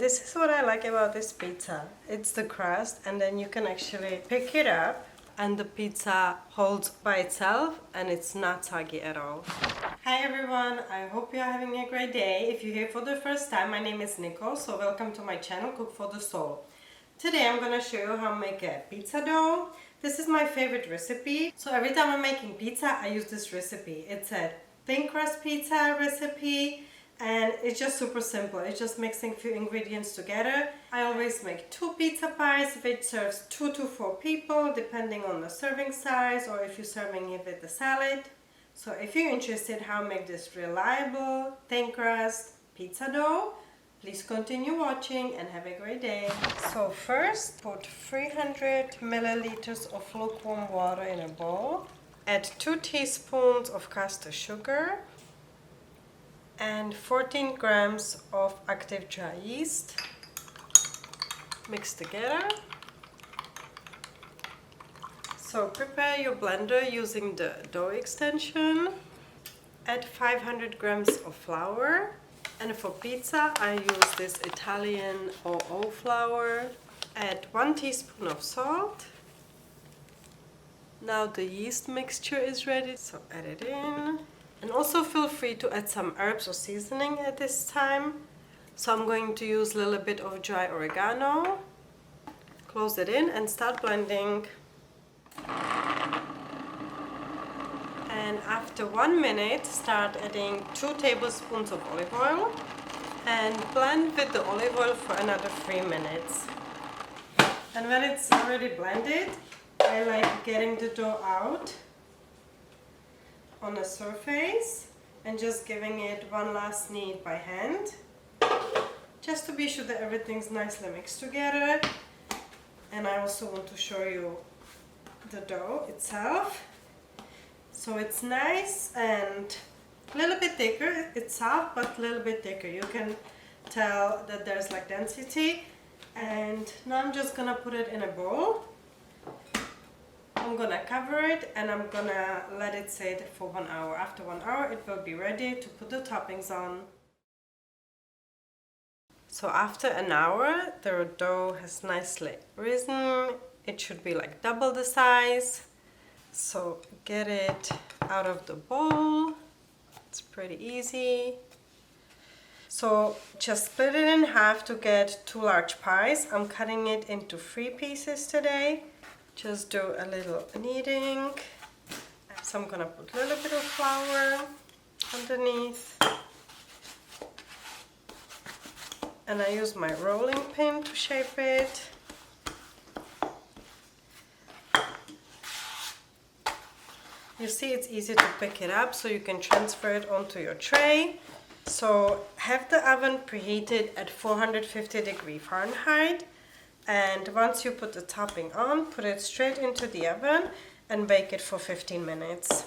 this is what I like about this pizza. It's the crust, and then you can actually pick it up and the pizza holds by itself and it's not soggy at all. Hi everyone, I hope you're having a great day. If you're here for the first time, my name is Nicole, so welcome to my channel Cook for the Soul. Today I'm gonna show you how to make a pizza dough. This is my favorite recipe. So every time I'm making pizza, I use this recipe. It's a thin crust pizza recipe. And it's just super simple. It's just mixing few ingredients together. I always make 2 pizza pies, which serves 2 to 4 people, depending on the serving size, or if you're serving it with a salad. So if you're interested how to make this reliable thin crust pizza dough, please continue watching and have a great day. So first, put 300 milliliters of lukewarm water in a bowl. Add 2 teaspoons of caster sugar and 14 grams of active dry yeast. Mix together. So prepare your blender using the dough extension. Add 500 grams of flour. And for pizza, I use this Italian 00 flour. Add 1 teaspoon of salt. Now the yeast mixture is ready, so add it in. And also feel free to add some herbs or seasoning at this time. So I'm going to use a little bit of dry oregano. Close it in and start blending. And after 1 minute, start adding 2 tablespoons of olive oil and blend with the olive oil for another 3 minutes. And when it's already blended, I like getting the dough out on the surface and just giving it one last knead by hand, just to be sure that everything's nicely mixed together. And I also want to show you the dough itself. So it's nice and a little bit thicker. It's soft but a little bit thicker. You can tell that there's like density. And now I'm just gonna put it in a bowl. I'm gonna cover it and I'm gonna let it sit for 1 hour. After 1 hour it will be ready to put the toppings on. So after an hour the dough has nicely risen. It should be like double the size. So get it out of the bowl. It's pretty easy. So just split it in half to get 2 large pies. I'm cutting it into 3 pieces today. Just do a little kneading. So I'm gonna put a little bit of flour underneath. And I use my rolling pin to shape it. You see, it's easy to pick it up, so you can transfer it onto your tray. So have the oven preheated at 450 degrees Fahrenheit. And once you put the topping on, put it straight into the oven and bake it for 15 minutes.